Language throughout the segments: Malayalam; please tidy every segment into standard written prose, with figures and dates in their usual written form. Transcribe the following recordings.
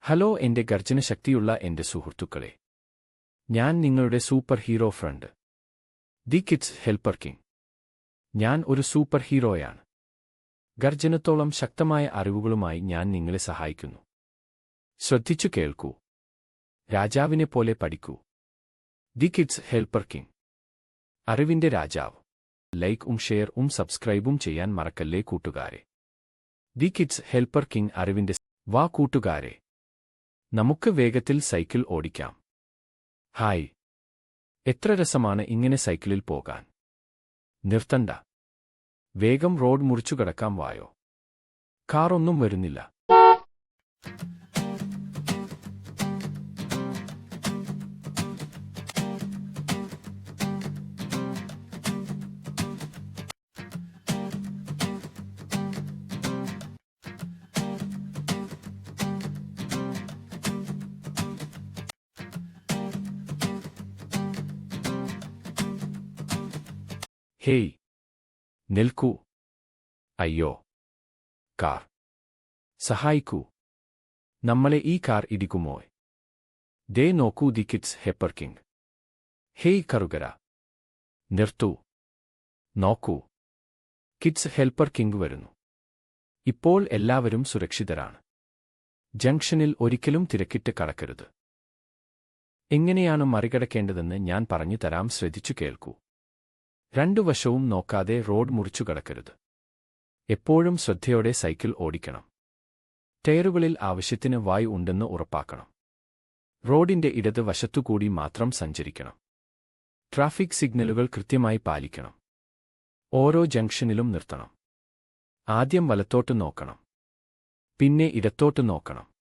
ഹലോ എന്റെ ഗർജനശക്തിയുള്ള എന്റെ സുഹൃത്തുക്കളെ. ഞാൻ നിങ്ങളുടെ superhero friend, the kids helper king. ഞാൻ ഒരു സൂപ്പർ ഹീറോയാണ്. ഗർജനത്തോളം ശക്തമായ അറിവുകളുമായി ഞാൻ നിങ്ങളെ സഹായിക്കുന്നു. ശ്രദ്ധിച്ചു കേൾക്കൂ. രാജാവിനെപ്പോലെ പഠിക്കൂ. ദി കിഡ്സ് ഹെൽപ്പർ കിങ്, അറിവിന്റെ രാജാവ്. ലൈക്കും ഷെയറും സബ്സ്ക്രൈബും ചെയ്യാൻ മറക്കല്ലേ കൂട്ടുകാരെ. ദി കിഡ്സ് ഹെൽപ്പർ കിങ് അറിവിന്റെ വാ കൂട്ടുകാരെ, നമുക്ക് വേഗത്തിൽ സൈക്കിൾ ഓടിക്കാം. ഹായ്, എത്ര രസമാണ് ഇങ്ങനെ സൈക്കിളിൽ പോകാൻ. നിർത്തണ്ട, വേഗം റോഡ് മുറിച്ചു കടക്കാം. വായോ, കാറൊന്നും വരുന്നില്ല. ഹേയ്, നിൽക്കൂ. അയ്യോ, കാർ, സഹായിക്കൂ. നമ്മളെ ഈ കാർ ഇടിക്കുമോ? ദേ നോക്കൂ, the kids helper king. Hey കറുകര, നിർത്തൂ. നോക്കൂ, കിഡ്സ് ഹെൽപ്പർ കിങ് വരുന്നു. ഇപ്പോൾ എല്ലാവരും സുരക്ഷിതരാണ്. ജംഗ്ഷനിൽ ഒരിക്കലും തിരക്കിട്ട് കടക്കരുത്. എങ്ങനെയാണ് മറികടക്കേണ്ടതെന്ന് ഞാൻ പറഞ്ഞു തരാം. ശ്രദ്ധിച്ചു കേൾക്കൂ. രണ്ടു വശവും നോക്കാതെ റോഡ് മുറിച്ചു കടക്കരുത്. എപ്പോഴും ശ്രദ്ധയോടെ സൈക്കിൾ ഓടിക്കണം. ടയറുകളിൽ ആവശ്യത്തിന് വായു ഉണ്ടെന്ന് ഉറപ്പാക്കണം. റോഡിന്റെ ഇടത് വശത്തുകൂടി മാത്രം സഞ്ചരിക്കണം. ട്രാഫിക് സിഗ്നലുകൾ കൃത്യമായി പാലിക്കണം. ഓരോ ജംഗ്ഷനിലും നിർത്തണം. ആദ്യം വലത്തോട്ട് നോക്കണം, പിന്നെ ഇടത്തോട്ട് നോക്കണം.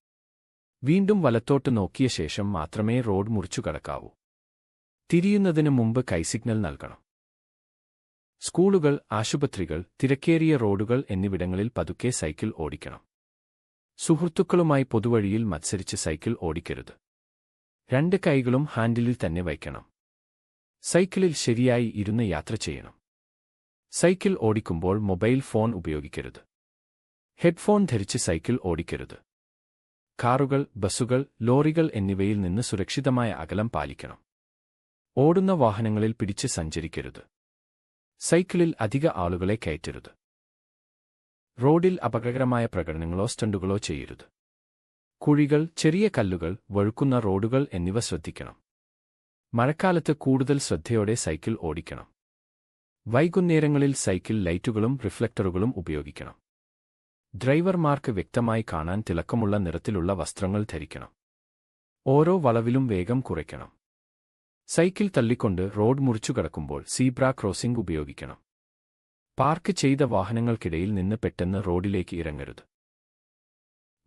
വീണ്ടും വലത്തോട്ട് നോക്കിയ ശേഷം മാത്രമേ റോഡ് മുറിച്ചു കടക്കാവൂ. തിരിയുന്നതിന് മുമ്പ് കൈസിഗ്നൽ നൽകണം. സ്കൂളുകൾ, ആശുപത്രികൾ, തിരക്കേറിയ റോഡുകൾ എന്നിവിടങ്ങളിൽ പതുക്കെ സൈക്കിൾ ഓടിക്കണം. സുഹൃത്തുക്കളുമായി പൊതുവഴിയിൽ മത്സരിച്ച് സൈക്കിൾ ഓടിക്കരുത്. രണ്ട് കൈകളും ഹാൻഡിലിൽ തന്നെ വയ്ക്കണം. സൈക്കിളിൽ ശരിയായി ഇരുന്ന് യാത്ര ചെയ്യണം. സൈക്കിൾ ഓടിക്കുമ്പോൾ മൊബൈൽ ഫോൺ ഉപയോഗിക്കരുത്. ഹെഡ്ഫോൺ ധരിച്ച് സൈക്കിൾ ഓടിക്കരുത്. കാറുകൾ, ബസുകൾ, ലോറികൾ എന്നിവയിൽ നിന്ന് സുരക്ഷിതമായ അകലം പാലിക്കണം. ഓടുന്ന വാഹനങ്ങളിൽ പിടിച്ച് സഞ്ചരിക്കരുത്. സൈക്കിളിൽ അധിക ആളുകളെ കയറ്റരുത്. റോഡിൽ അപകടകരമായ പ്രകടനങ്ങളോ സ്റ്റണ്ടുകളോ ചെയ്യരുത്. കുഴികൾ, ചെറിയ കല്ലുകൾ, വഴുക്കുന്ന റോഡുകൾ എന്നിവ ശ്രദ്ധിക്കണം. മഴക്കാലത്ത് കൂടുതൽ ശ്രദ്ധയോടെ സൈക്കിൾ ഓടിക്കണം. വൈകുന്നേരങ്ങളിൽ സൈക്കിൾ ലൈറ്റുകളും റിഫ്ലക്ടറുകളും ഉപയോഗിക്കണം. ഡ്രൈവർമാർക്ക് വ്യക്തമായി കാണാൻ തിളക്കമുള്ള നിറത്തിലുള്ള വസ്ത്രങ്ങൾ ധരിക്കണം. ഓരോ വളവിലും വേഗം കുറയ്ക്കണം. സൈക്കിൾ തള്ളിക്കൊണ്ട് റോഡ് മുറിച്ചു കടക്കുമ്പോൾ സീബ്ര ക്രോസിംഗ് ഉപയോഗിക്കണം. പാർക്ക് ചെയ്ത വാഹനങ്ങൾക്കിടയിൽ നിന്ന് പെട്ടെന്ന് റോഡിലേക്ക് ഇറങ്ങരുത്.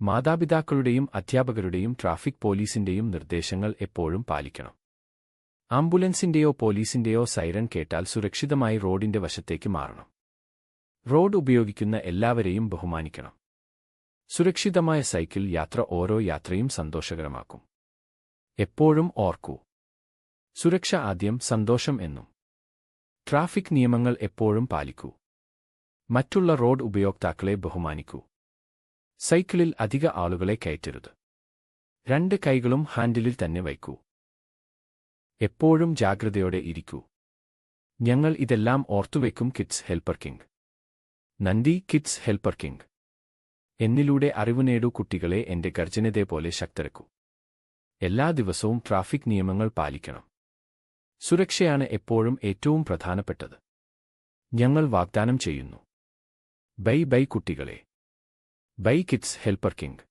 മാതാപിതാക്കളുടെയും അധ്യാപകരുടെയും ട്രാഫിക് പോലീസിന്റെയും നിർദ്ദേശങ്ങൾ എപ്പോഴും പാലിക്കണം. ആംബുലൻസിന്റെയോ പോലീസിന്റെയോ സൈറൻ കേട്ടാൽ സുരക്ഷിതമായി റോഡിന്റെ വശത്തേക്ക് മാറണം. റോഡ് ഉപയോഗിക്കുന്ന എല്ലാവരെയും ബഹുമാനിക്കണം. സുരക്ഷിതമായ സൈക്കിൾ യാത്ര ഓരോ യാത്രയും സന്തോഷകരമാക്കും. എപ്പോഴും ഓർക്കൂ, സുരക്ഷ ആദ്യം, സന്തോഷം എന്നും. ട്രാഫിക് നിയമങ്ങൾ എപ്പോഴും പാലിക്കൂ. മറ്റുള്ള റോഡ് ഉപയോക്താക്കളെ ബഹുമാനിക്കൂ. സൈക്കിളിൽ അധിക ആളുകളെ കയറ്റരുത്. രണ്ട് കൈകളും ഹാൻഡിലിൽ തന്നെ വയ്ക്കൂ. എപ്പോഴും ജാഗ്രതയോടെ ഇരിക്കൂ. ഞങ്ങൾ ഇതെല്ലാം ഓർത്തുവയ്ക്കും. Kids helper king. നന്ദി, കിഡ്സ് ഹെൽപ്പർ കിങ്. എന്നിലൂടെ അറിവ് നേടൂ കുട്ടികളെ. എന്റെ ഗർജനതേപോലെ ശക്തരക്കൂ. എല്ലാ ദിവസവും ട്രാഫിക് നിയമങ്ങൾ പാലിക്കണം. സുരക്ഷയാണ് എപ്പോഴും ഏറ്റവും പ്രധാനപ്പെട്ടത്. ഞങ്ങൾ വാഗ്ദാനം ചെയ്യുന്നു. ബൈ ബൈ കുട്ടികളെ. Bye kids helper king.